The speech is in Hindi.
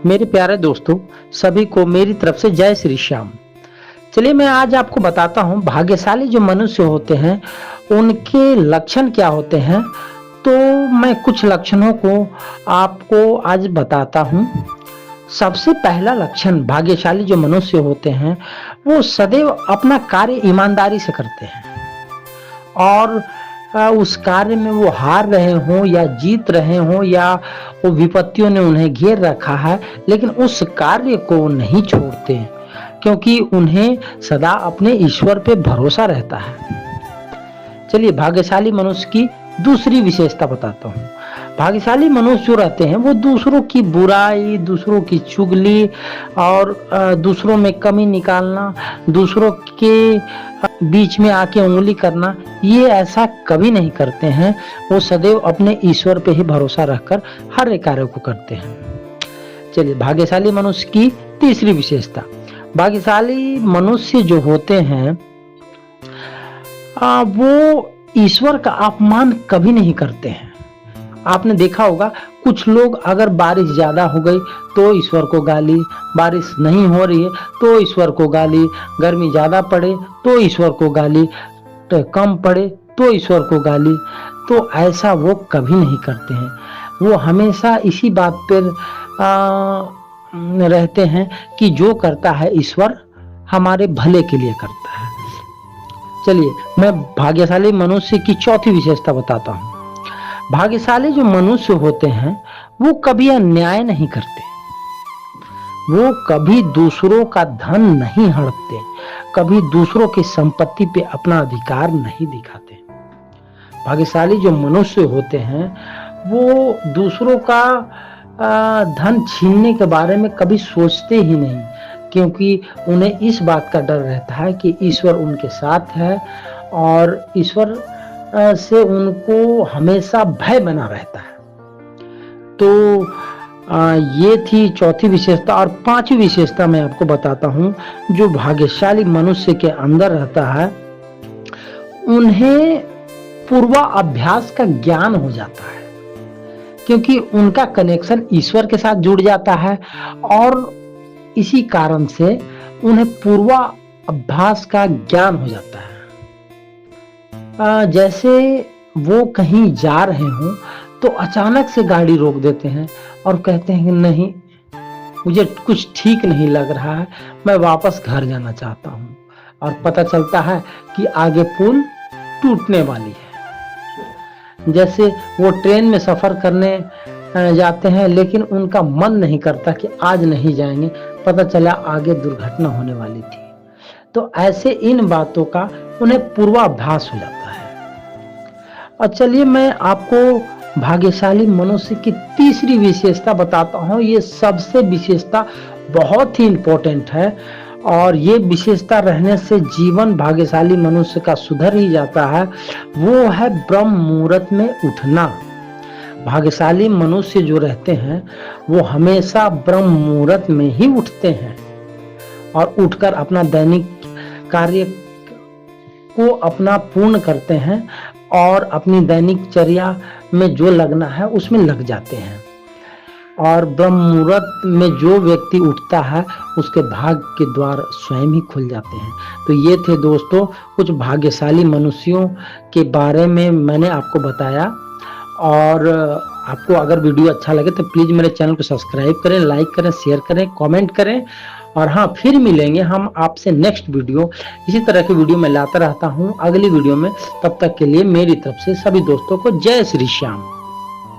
मेरे प्यारे दोस्तों, सभी को मेरी तरफ से जय श्री श्याम। चलिए मैं आज आपको बताता हूँ भाग्यशाली जो मनुष्य होते हैं उनके लक्षण क्या होते हैं। तो मैं कुछ लक्षणों को आपको आज बताता हूँ। सबसे पहला लक्षण भाग्यशाली जो मनुष्य होते हैं वो सदैव अपना कार्य ईमानदारी से करते हैं और उस कार्य में वो हार रहे हों या जीत रहे हों या वो विपत्तियों ने उन्हें घेर रखा है, लेकिन उस कार्य को नहीं छोड़ते क्योंकि उन्हें सदा अपने ईश्वर पे भरोसा रहता है। चलिए भाग्यशाली मनुष्य की दूसरी विशेषता बताता हूँ। भाग्यशाली मनुष्य जो रहते हैं वो दूसरों की बुराई, दूसरों की चुगली और दूसरों में कमी निकालना, दूसरों के बीच में आके उंगली करना, ये ऐसा कभी नहीं करते हैं। वो सदैव अपने ईश्वर पे ही भरोसा रखकर हर एक कार्य को करते हैं। चलिए भाग्यशाली मनुष्य की तीसरी विशेषता। भाग्यशाली मनुष्य जो होते हैं वो ईश्वर का अपमान कभी नहीं करते हैं। आपने देखा होगा कुछ लोग अगर बारिश ज्यादा हो गई तो ईश्वर को गाली, बारिश नहीं हो रही है तो ईश्वर को गाली, गर्मी ज्यादा पड़े तो ईश्वर को गाली, तो कम पड़े तो ईश्वर को गाली। तो ऐसा वो कभी नहीं करते हैं। वो हमेशा इसी बात पर रहते हैं कि जो करता है ईश्वर हमारे भले के लिए करता है। चलिए मैं भाग्यशाली मनुष्य की चौथी विशेषता बताता हूँ। भाग्यशाली जो मनुष्य होते हैं वो कभी अन्याय नहीं करते, वो कभी दूसरों का धन नहीं हड़पते, कभी दूसरों की संपत्ति पे अपना अधिकार नहीं दिखाते। भाग्यशाली जो मनुष्य होते हैं वो दूसरों का धन छीनने के बारे में कभी सोचते ही नहीं, क्योंकि उन्हें इस बात का डर रहता है कि ईश्वर उनके साथ है और ईश्वर से उनको हमेशा भय बना रहता है। तो ये थी चौथी विशेषता। और पांचवी विशेषता मैं आपको बताता हूँ जो भाग्यशाली मनुष्य के अंदर रहता है, उन्हें पूर्वाभ्यास का ज्ञान हो जाता है, क्योंकि उनका कनेक्शन ईश्वर के साथ जुड़ जाता है और इसी कारण से उन्हें पूर्वाभ्यास का ज्ञान हो जाता है। जैसे वो कहीं जा रहे हों तो अचानक से गाड़ी रोक देते हैं और कहते हैं कि नहीं, मुझे कुछ ठीक नहीं लग रहा है, मैं वापस घर जाना चाहता हूँ। और पता चलता है कि आगे पुल टूटने वाली है। जैसे वो ट्रेन में सफर करने जाते हैं लेकिन उनका मन नहीं करता कि आज नहीं जाएंगे, पता चला आगे दुर्घटना होने वाली थी। तो ऐसे इन बातों का उन्हें पूर्वाभ्यास हो जाता है। और चलिए मैं आपको भाग्यशाली मनुष्य की तीसरी विशेषता बताता हूँ। ये सबसे विशेषता बहुत ही इंपॉर्टेंट है और ये विशेषता रहने से जीवन भाग्यशाली मनुष्य का सुधर ही जाता है। वो है ब्रह्म मुहूर्त में उठना। भाग्यशाली मनुष्य जो रहते हैं वो हमेशा ब्रह्म मुहूर्त में ही उठते हैं और उठकर अपना दैनिक कार्य को अपना पूर्ण करते हैं और अपनी दैनिक चर्या में जो लगना है उसमें लग जाते हैं। और ब्रह्म मुहूर्त में जो व्यक्ति उठता है उसके भाग्य के द्वार स्वयं ही खुल जाते हैं। तो ये थे दोस्तों कुछ भाग्यशाली मनुष्यों के बारे में मैंने आपको बताया। और आपको अगर वीडियो अच्छा लगे तो प्लीज मेरे चैनल को सब्सक्राइब करें, लाइक करें, शेयर करें, कमेंट करें। और हाँ, फिर मिलेंगे हम आपसे नेक्स्ट वीडियो। इसी तरह की वीडियो मैं लाता रहता हूँ अगली वीडियो में। तब तक के लिए मेरी तरफ से सभी दोस्तों को जय श्री श्याम।